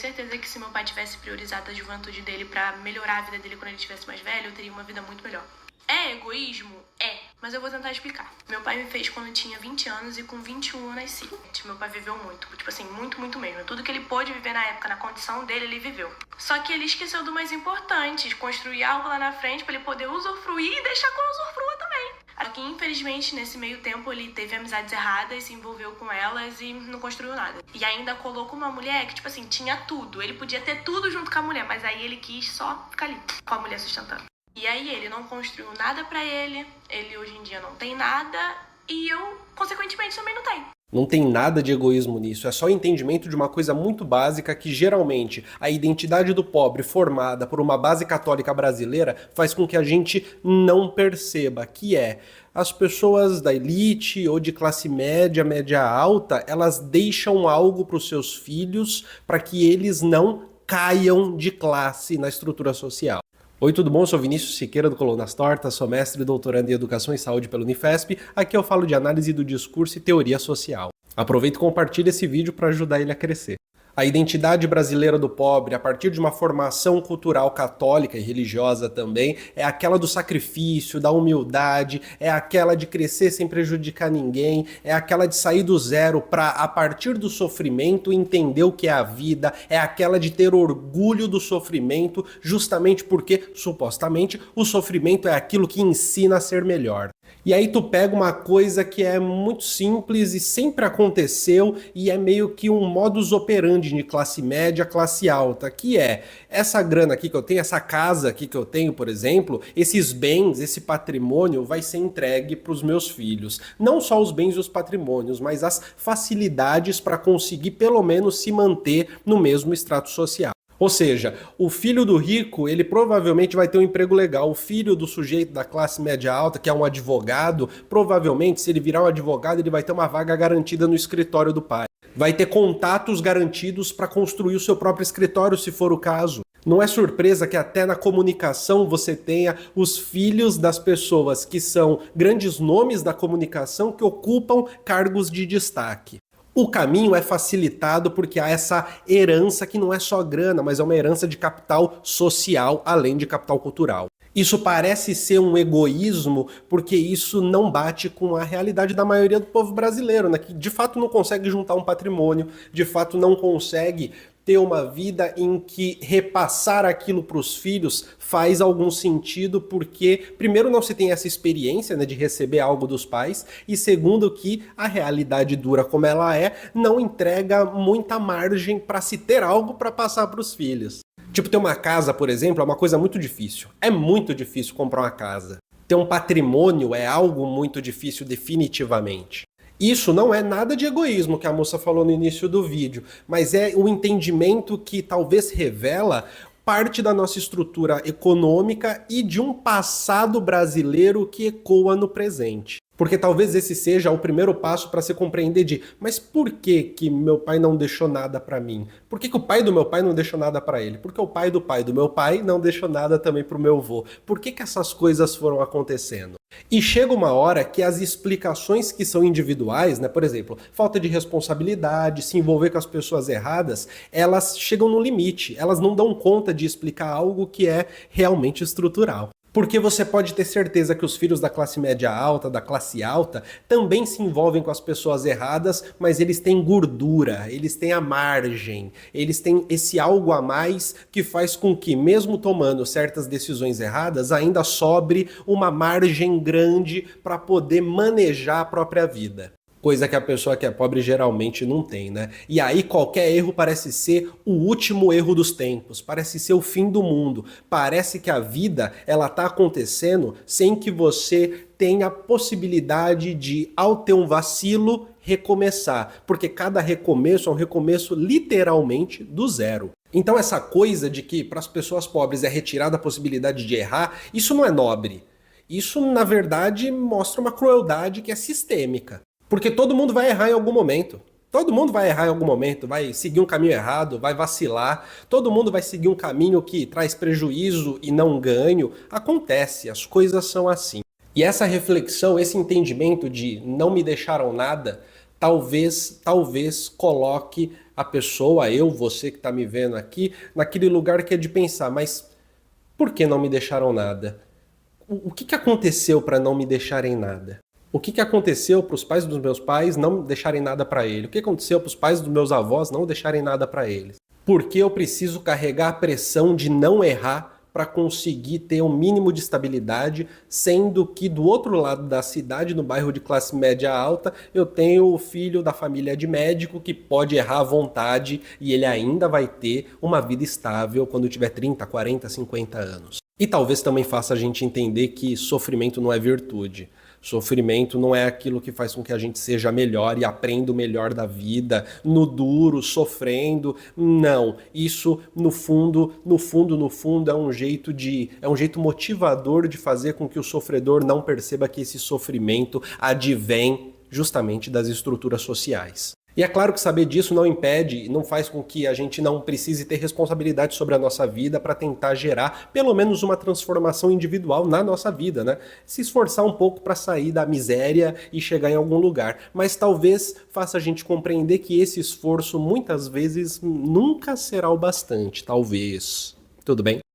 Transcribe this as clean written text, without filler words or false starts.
certeza que se meu pai tivesse priorizado a juventude dele pra melhorar a vida dele quando ele tivesse mais velho, eu teria uma vida muito melhor. É egoísmo? É, mas eu vou tentar explicar. Meu pai me fez quando eu tinha 20 anos e com 21 eu nasci. Meu pai viveu muito, tipo assim, muito, muito mesmo. Tudo que ele pôde viver na época, na condição dele, ele viveu. Só que ele esqueceu do mais importante, de construir algo lá na frente pra ele poder usufruir e deixar que eu usufrua também. Aqui, infelizmente, nesse meio tempo, ele teve amizades erradas, se envolveu com elas e não construiu nada. E ainda colocou uma mulher que, tipo assim, tinha tudo. Ele podia ter tudo junto com a mulher, mas aí ele quis só ficar ali, com a mulher sustentando. E aí ele não construiu nada pra ele hoje em dia não tem nada, e eu, consequentemente, também não tenho. Não tem nada de egoísmo nisso, é só o entendimento de uma coisa muito básica que geralmente a identidade do pobre formada por uma base católica brasileira faz com que a gente não perceba, que é as pessoas da elite ou de classe média, média alta, elas deixam algo para os seus filhos para que eles não caiam de classe na estrutura social. Oi, tudo bom? Eu sou Vinícius Siqueira do Colunas Tortas, sou mestre e doutorando em Educação e Saúde pela Unifesp. Aqui eu falo de análise do discurso e teoria social. Aproveita e compartilha esse vídeo para ajudar ele a crescer. A identidade brasileira do pobre, a partir de uma formação cultural católica e religiosa também, é aquela do sacrifício, da humildade, é aquela de crescer sem prejudicar ninguém, é aquela de sair do zero para, a partir do sofrimento, entender o que é a vida, é aquela de ter orgulho do sofrimento, justamente porque, supostamente, o sofrimento é aquilo que ensina a ser melhor. E aí tu pega uma coisa que é muito simples e sempre aconteceu e é meio que um modus operandi de classe média, classe alta, que é essa grana aqui que eu tenho, essa casa aqui que eu tenho, por exemplo, esses bens, esse patrimônio vai ser entregue para os meus filhos. Não só os bens e os patrimônios, mas as facilidades para conseguir pelo menos se manter no mesmo extrato social. Ou seja, o filho do rico, ele provavelmente vai ter um emprego legal. O filho do sujeito da classe média alta, que é um advogado, provavelmente, se ele virar um advogado, ele vai ter uma vaga garantida no escritório do pai. Vai ter contatos garantidos para construir o seu próprio escritório, se for o caso. Não é surpresa que até na comunicação você tenha os filhos das pessoas que são grandes nomes da comunicação que ocupam cargos de destaque. O caminho é facilitado porque há essa herança que não é só grana, mas é uma herança de capital social, além de capital cultural. Isso parece ser um egoísmo porque isso não bate com a realidade da maioria do povo brasileiro, né? Que de fato não consegue juntar um patrimônio, de fato não consegue ter uma vida em que repassar aquilo para os filhos faz algum sentido, porque primeiro não se tem essa experiência, né, de receber algo dos pais, e segundo que a realidade dura como ela é, não entrega muita margem para se ter algo para passar para os filhos. Tipo, ter uma casa, por exemplo, é uma coisa muito difícil. É muito difícil comprar uma casa. Ter um patrimônio é algo muito difícil definitivamente. Isso não é nada de egoísmo que a moça falou no início do vídeo, mas é o entendimento que talvez revela parte da nossa estrutura econômica e de um passado brasileiro que ecoa no presente. Porque talvez esse seja o primeiro passo para se compreender de, mas por que meu pai não deixou nada para mim? Por que o pai do meu pai não deixou nada para ele? Porque o pai do meu pai não deixou nada também para o meu avô. Por que essas coisas foram acontecendo? E chega uma hora que as explicações que são individuais, né, por exemplo, falta de responsabilidade, se envolver com as pessoas erradas, elas chegam no limite, elas não dão conta de explicar algo que é realmente estrutural. Porque você pode ter certeza que os filhos da classe média alta, da classe alta, também se envolvem com as pessoas erradas, mas eles têm gordura, eles têm a margem, eles têm esse algo a mais que faz com que, mesmo tomando certas decisões erradas, ainda sobre uma margem grande para poder manejar a própria vida. Coisa que a pessoa que é pobre geralmente não tem, né? E aí qualquer erro parece ser o último erro dos tempos, parece ser o fim do mundo, parece que a vida ela tá acontecendo sem que você tenha a possibilidade de, ao ter um vacilo, recomeçar, porque cada recomeço é um recomeço literalmente do zero. Então essa coisa de que para as pessoas pobres é retirada a possibilidade de errar, isso não é nobre. Isso, na verdade, mostra uma crueldade que é sistêmica. Porque todo mundo vai errar em algum momento. Todo mundo vai errar em algum momento, vai seguir um caminho errado, vai vacilar. Todo mundo vai seguir um caminho que traz prejuízo e não ganho. Acontece, as coisas são assim. E essa reflexão, esse entendimento de não me deixaram nada, talvez coloque a pessoa, eu, você que está me vendo aqui, naquele lugar que é de pensar, mas por que não me deixaram nada? O que aconteceu para não me deixarem nada? O que aconteceu para os pais dos meus pais não deixarem nada para ele? O que aconteceu para os pais dos meus avós não deixarem nada para eles? Por que eu preciso carregar a pressão de não errar para conseguir ter um mínimo de estabilidade, sendo que do outro lado da cidade, no bairro de classe média alta, eu tenho o filho da família de médico que pode errar à vontade e ele ainda vai ter uma vida estável quando tiver 30, 40, 50 anos. E talvez também faça a gente entender que sofrimento não é virtude. Sofrimento não é aquilo que faz com que a gente seja melhor e aprenda o melhor da vida, no duro, sofrendo. Não, isso no fundo é um jeito motivador de fazer com que o sofredor não perceba que esse sofrimento advém justamente das estruturas sociais. E é claro que saber disso não impede, não faz com que a gente não precise ter responsabilidade sobre a nossa vida para tentar gerar pelo menos uma transformação individual na nossa vida, né? Se esforçar um pouco para sair da miséria e chegar em algum lugar. Mas talvez faça a gente compreender que esse esforço muitas vezes nunca será o bastante, talvez. Tudo bem?